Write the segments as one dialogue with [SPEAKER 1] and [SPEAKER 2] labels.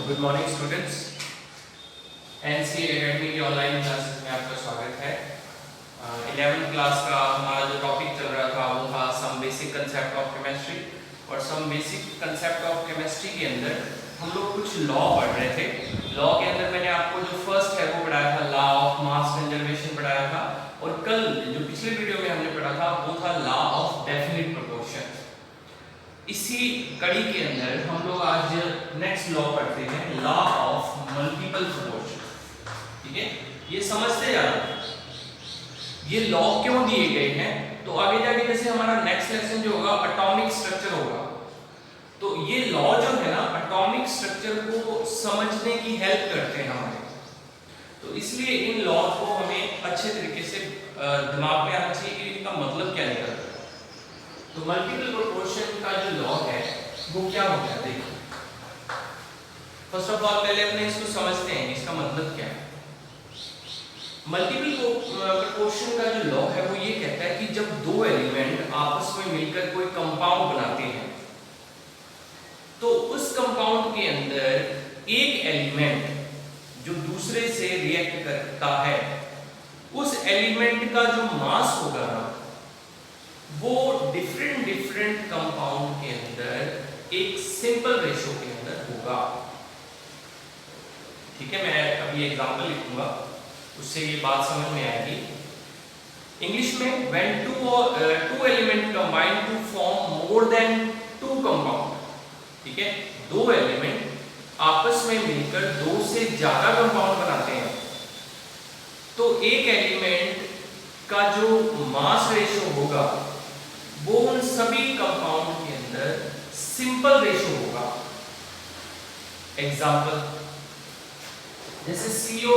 [SPEAKER 1] Good morning students. NC academy की online classes में आपका स्वागत है। 11th क्लास का हमारा जो टॉपिक चल रहा था वो था some basic concept of chemistry. और some basic concept of chemistry के अंदर हम लोग कुछ लॉ पढ़ रहे थे। लॉ के अंदर मैंने आपको जो फर्स्ट है वो पढ़ाया था, लॉ ऑफ मास कंजर्वेशन पढ़ाया था। और कल जो पिछले वीडियो में हमने पढ़ा था वो था लॉ ऑफ डेफिनिट प्रोपोर्शन। इसी कड़ी के अंदर हम लोग आज नेक्स्ट लॉ पढ़ते हैं, लॉ ऑफ मल्टीपल प्रोपोर्शन। ठीक है, ये समझते जाना ये लॉ क्यों दिए गए हैं। तो आगे जाके जैसे हमारा नेक्स्ट लेसन जो होगा एटॉमिक स्ट्रक्चर होगा, तो ये लॉ जो है ना एटॉमिक स्ट्रक्चर को समझने की हेल्प करते हैं हमारे। तो इसलिए इन लॉ को हमें अच्छे तरीके से दिमाग में आना चाहिए कि इनका मतलब क्या निकलता है। तो मल्टीपल प्रोपोर्शन का जो लॉ है वो क्या होता है, देखिए फर्स्ट ऑफ ऑल पहले अपने इसको समझते हैं इसका मतलब क्या है। मल्टीपल प्रोपोर्शन का जो लॉ है वो ये कहता है कि जब दो एलिमेंट आपस में मिलकर कोई कंपाउंड बनाते हैं तो उस कंपाउंड के अंदर एक एलिमेंट जो दूसरे से रिएक्ट करता है, उस एलिमेंट का जो मास होगा ना वो डिफरेंट कंपाउंड के अंदर एक सिंपल रेशियो के अंदर होगा। ठीक है, मैं अभी एग्जांपल लिखूंगा उससे ये बात समझ में आएगी। इंग्लिश में when two element combine to form more than two compound, ठीक है, दो एलिमेंट आपस में मिलकर दो से ज्यादा कंपाउंड बनाते हैं तो एक एलिमेंट का जो मास रेशियो होगा वो उन सभी कंपाउंड के अंदर सिंपल रेशियो होगा। एग्जांपल जैसे CO2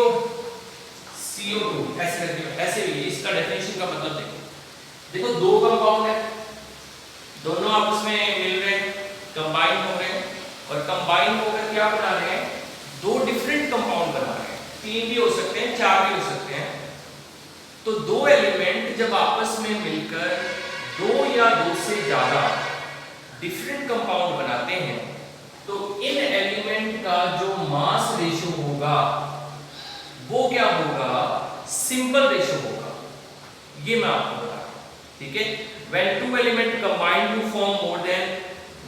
[SPEAKER 1] ऐसे भी इसका डेफिनेशन का मतलब देखो दो कंपाउंड है, दोनों आपस में मिल रहे हैं, कंबाइन हो रहे हैं और कंबाइन होकर क्या बना रहे हैं, दो डिफरेंट कंपाउंड बना रहे हैं। तीन भी हो सकते हैं, चार भी हो सकते हैं। तो दो एलिमेंट जब आपस में मिलकर दो या दो से ज्यादा डिफरेंट कंपाउंड बनाते हैं तो इन एलिमेंट का जो मास रेशियो होगा वो क्या होगा, सिंपल रेशियो होगा। ये मैं आपको बता रहा हूं। ठीक है, when two element combine to form more than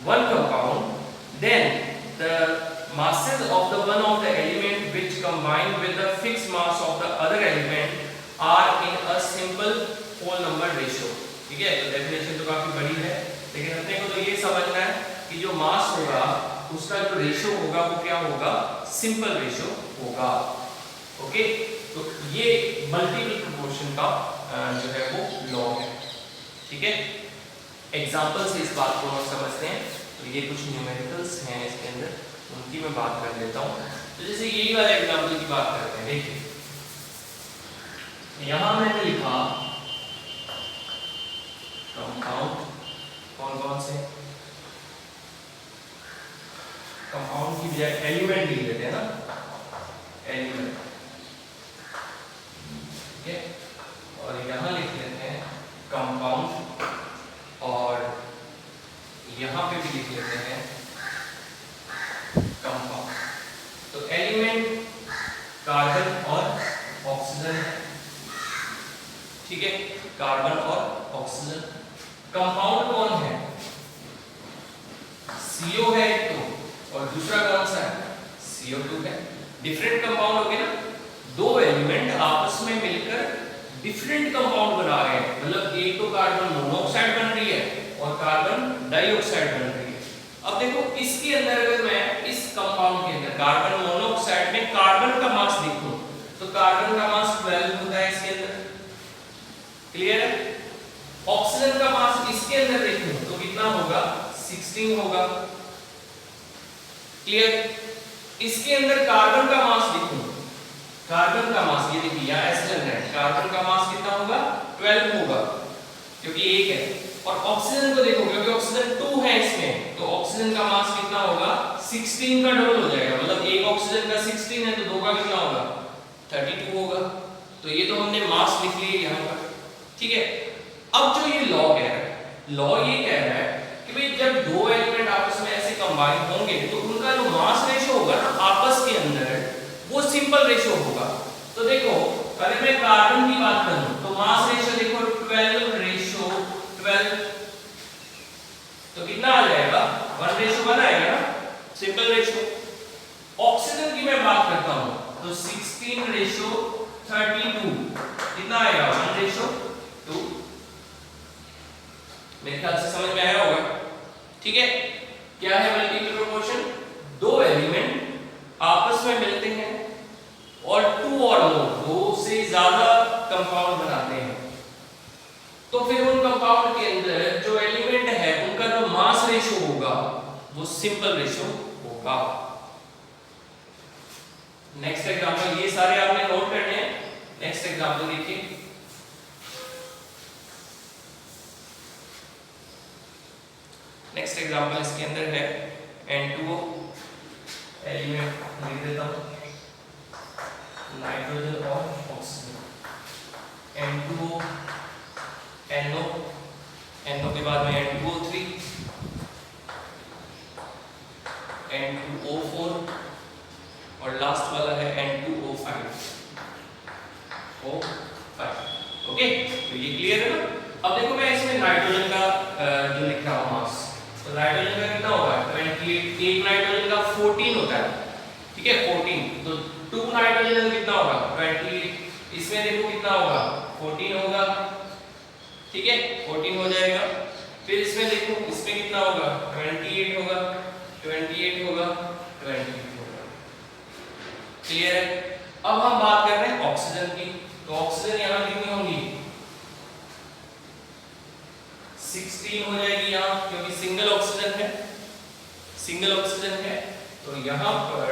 [SPEAKER 1] one compound then the masses of the one of the element which combine with the fixed mass of the other element are in a simple whole number ratio। ठीक है, तो definition तो काफी बड़ी है लेकिन अपने को तो ये समझना है कि जो मास होगा उसका जो रेशियो होगा वो क्या होगा, सिंपल रेशियो होगा। ओके, तो ये मल्टीपल प्रोपोर्शन का जो है वो लॉ है। ठीक है, एग्जांपल से इस बात को हम समझते हैं। तो ये कुछ न्यूमेरिकल्स हैं इसके अंदर, उनकी मैं बात कर लेता हूँ। तो जैसे यही वाला एग्जांपल की बात करते हैं, देखिए यहां मैंने लिखा कंपाउंड, कौन से कंपाउंड की बजाय एलिमेंट लिख देते हैं ना, एलिमेंट। ठीक है, और यहां लिख लेते हैं कंपाउंड और यहां पे भी लिख लेते हैं कंपाउंड। तो एलिमेंट कार्बन और ऑक्सीजन है। ठीक है, कार्बन और ऑक्सीजन। कंपाउंड कौन है, CO है एक तो, और दूसरा कौन सा है, CO2 है। डिफरेंट कंपाउंड हो गए ना, दो एलिमेंट आपस में मिलकर डिफरेंट कंपाउंड बना रहे हैं, मतलब एक तो कार्बन मोनोऑक्साइड बन रही है और कार्बन डाइऑक्साइड बन रही है। अब देखो इसके अंदर अगर मैं इस कंपाउंड के अंदर कार्बन मोनोऑक्साइड में कार्बन का मास देखूं तो कार्बन का मास 12 होता है इसके अंदर, क्लियर है। ऑक्सीजन का मास इसके अंदर देखूं तो कितना होगा, 16 होगा, क्लियर। इसके अंदर कार्बन का मास देखूं, कार्बन का मास ये देखिए यहां ऐसे चल रहा है, कार्बन का मास कितना होगा, 12 होगा क्योंकि एक है। और ऑक्सीजन को देखो क्योंकि ऑक्सीजन 2 है इसमें, तो ऑक्सीजन का मास कितना होगा, 16 का डबल हो जाएगा, मतलब एक ऑक्सीजन का 16 है तो दो का कितना होगा, 32 होगा। तो ये तो हमने मास लिख लिए यहां पर। ठीक है, अब जो ये लॉ कह रहा है, लॉ ये कह रहा है कि भाई जब दो एलिमेंट आपस में ऐसे कंबाइन होंगे तो उनका जो मास रेशियो होगा ना सिंपल रेशियो होगा। तो देखो अगर मैं कार्बन की बात करूं तो मास रेशियो देखो 12:12, तो कितना आ जाएगा 1:1 आएगा ना, सिंपल रेशियो। ऑक्सीजन की मैं बात करता हूं तो 16:32, कितना आएगा 1:2। मेरे ख्याल से समझ में आया होगा, ठीक है। क्या है मल्टीपल प्रोपोर्शन? दो एलिमेंट आपस में मिलते हैं और टू और मोर, दो से ज्यादा कंपाउंड बनाते हैं, तो फिर उन कंपाउंड के अंदर जो एलिमेंट है उनका जो मास रेशियो होगा वो सिंपल रेशियो होगा। नेक्स्ट एग्जांपल, ये सारे आपने नोट करने हैं। नेक्स्ट एग्जांपल देखिए, नेक्स्ट एग्जांपल इसके अंदर है N2O, एलिमेंट लिख देता हूं नाइट्रोजन और ऑक्सीजन, N2O, NO, NO के बाद में N2O3, N2O4 और लास्ट वाला है N2O5, ओके। तो ये क्लियर है ना। अब देखो मैं इसमें नाइट्रोजन का जो लिख रहा हूं मास, तो नाइट्रोजन का कितना होगा 28, एक नाइट्रोजन का 14 होता है, ठीक है 14, तो 2 नाइट्रोजन का कितना होगा 28, इसमें देखो कितना होगा 14 होगा, ठीक है 14 हो जाएगा। फिर इसमें देखो इसमें कितना होगा 28 होगा, 28 होगा, 28 होगा, क्लियर है। अब हम बात कर रहे हैं ऑक्सीजन की, तो ऑक्सीजन यहां कितनी होंगी 16 हो जाएगी यहाँ, क्योंकि सिंगल ऑक्सीजन है, सिंगल ऑक्सीजन है। तो यहाँ पर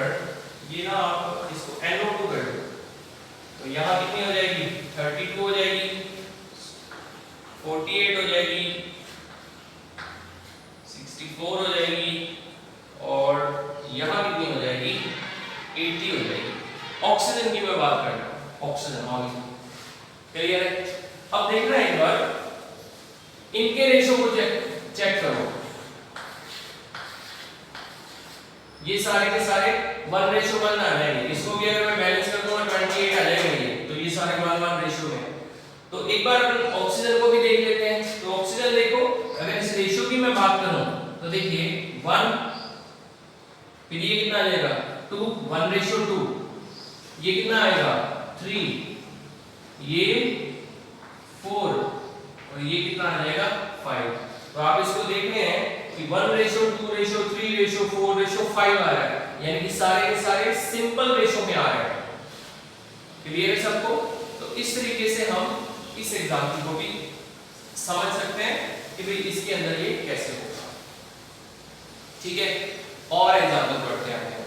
[SPEAKER 1] ये ना आप इसको NO2 कर दो, तो यहाँ कितनी हो जाएगी 32 हो जाएगी, 48 हो जाएगी, 64 हो जाएगी और यहाँ कितनी हो जाएगी 80 हो जाएगी। ऑक्सीजन की मैं बात कर रहा हूँ, ऑक्सीजन क्लियर है। अब देखना एक बार इनके रेशो को चेक करो, ये सारे के सारे 1:1 आ जाएंगे। इसको भी अगर मैं बैलेंस कर दूंगा 28 आ जाएगा ये, तो ये सारे 1:1 रेशियो में। तो एक बार ऑक्सीजन को भी देख लेते हैं। तो ऑक्सीजन देखो अगर इस रेशियो की मैं बात करूं तो देखिए 1, फिर ये कितना आ जाएगा 2, 1:2, ये कितना आएगा 3, ये 4 और ये कितना आ जाएगा 5। तो आप इसको देख रहे हैं कि 1:2:3:4:5 आ रहा है, यानी कि सारे के सारे सिंपल रेशो में आ रहे हैं, क्लियर है सबको। तो इस तरीके से हम इस एग्जांपल को भी समझ सकते हैं कि भाई इसके अंदर ये कैसे होगा, ठीक है। और एग्जांपल पढ़ते हैं।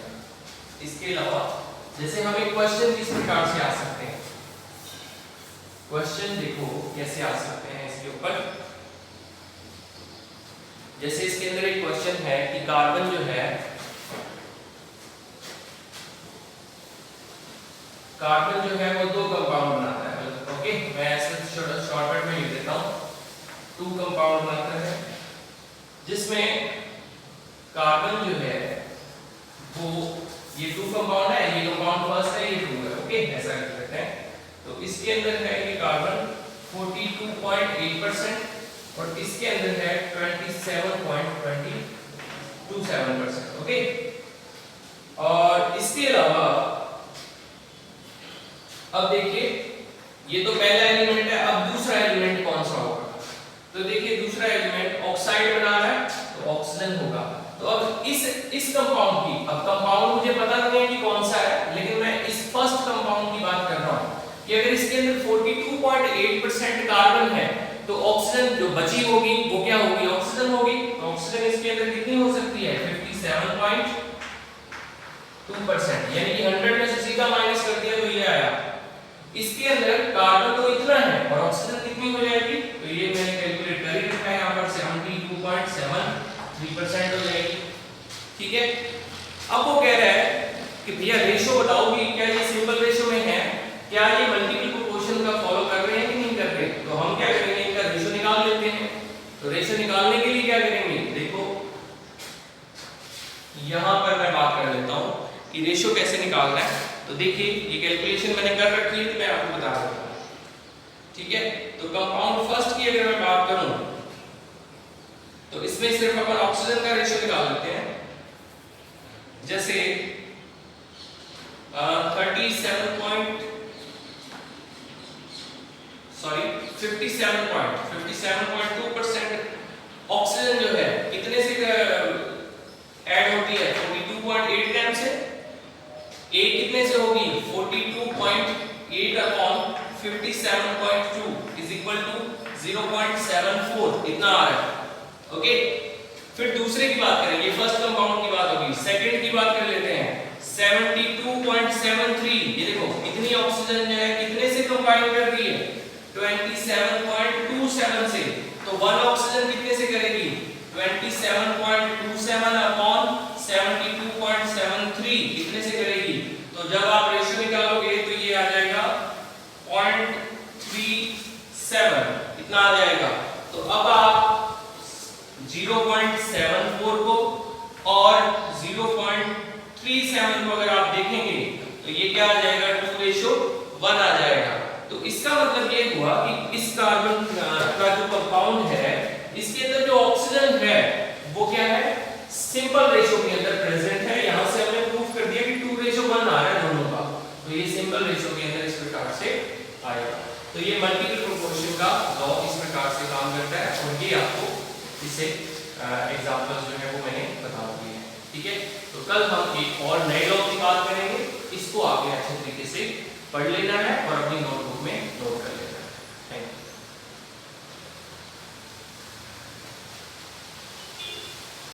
[SPEAKER 1] इसके अलावा जैसे हम एक क्वेश्चन किस प्रकार से आ सकते हैं, क्वेश्चन देखो कैसे आ सकते हैं इसके ऊपर। जैसे इसके अंदर एक क्वेश्चन है कि कार्बन जो है, कार्बन जो है वो 2 कंपाउंड बनाता है, ओके। मैं ऐसे शॉर्टकट में लिख देता हूं 2 कंपाउंड बनाता है, जिसमें कार्बन जो है वो ये 2 कंपाउंड है, ये कंपाउंड फर्स्ट है, ये 2 है, ओके ऐसा लिख सकते हैं। तो इसके अंदर है कि कार्बन 42.8% और इसके अंदर है 27.27%, ओके। और इसके अलावा अब देखिए ये तो पहला एलिमेंट है, अब दूसरा एलिमेंट कौन सा होगा। तो देखिए दूसरा एलिमेंट ऑक्साइड बना रहा है तो ऑक्सीजन होगा। तो अब इस कंपाउंड की, अब कंपाउंड मुझे पता नहीं है कि कौन सा है, लेकिन मैं इस फर्स्ट कंपाउंड की बात कर रहा हूं कि अगर इसके अंदर 42.8% कार्बन है तो ऑक्सीजन जो बची होगी वो क्या होगी, ऑक्सीजन होगी। तो ऑक्सीजन इसके अंदर कितनी हो सकती है 57.2%, यानी कि 100 में से सीधा माइनस कर दिया तो ये आया। इसके अंदर कार्बन तो इतना है और ऑक्सीजन कितनी हो जाएगी, तो ये मैंने कैलकुलेट कर ही रखा है यहाँ पर 72.73% हो जाएगी, ठीक है। अब वो कह रहा है कि भैया रेशो बताओ कि क्या ये सिंपल रेशो में है, क्या ये मल्टीपल प्रोपोर्शन का फॉलो कर रहे हैं कि नहीं कर रहे। तो हम क्या करेंगे, इनका रेशो निकाल लेते हैं। तो रेशो निकालने के लिए क्या करेंगे, देखो यहां पर मैं बात कर लेता हूं कि रेशो कैसे निकालना है। तो देखिए ये कैलकुलेशन मैंने कर रखी है, तो मैं आपको बता रहा हूँ, ठीक है। तो कंपाउंड फर्स्ट की अगर मैं बात करूं तो इसमें सिर्फ अपन ऑक्सीजन का रेशियो निकाल लेते हैं। जैसे 57.2% ऑक्सीजन जो है कितने से ऐड होती है, 42.8 ग्राम से। ए कितने से होगी, 42.8 अपॉन 57.2 इज इक्वल टू 0.74, इतना आ रहा है, ओके। फिर दूसरे की बात करेंगे, फर्स्ट कंपाउंड की बात होगी। सेकंड की बात कर लेते हैं, 72.73, ये देखो इतनी ऑक्सीजन जो है कितने से कंबाइन कर रही है, 27.27 से। तो वन ऑक्सीजन कितने से करेगी, 27.27 अपॉन 72.73 कितने से करेगी। तो जब आप रेशियो निकालोगे तो ये आ जाएगा 0.37, इतना आ जाएगा। तो अब आप 0.74 को और 0.37 को अगर आप देखेंगे तो ये क्या आ जाएगा, 2:1 आ जाएगा। तो इसका मतलब ये हुआ कि इस कार्बन का जो कंपाउंड है इसके अंदर जो ऑक्सीजन है वो क्या है, सिंपल रेशियो के अंदर प्रेजेंट है। यहां से हमने प्रूफ कर दिया कि 2:1 आ रहा है दोनों का, तो ये सिंपल रेशियो के अंदर इस प्रकार से आएगा। तो ये मल्टीपल प्रोपोर्शन का लॉ इस प्रकार से काम करता है, और ये आपको इससे एग्जांपल्स जो है वो मैंने बता दिए हैं, ठीक है। तो कल हम एक और नए लॉ की बात करेंगे, इसको आपने अच्छे तरीके से पढ़ लेना है और अपनी नोट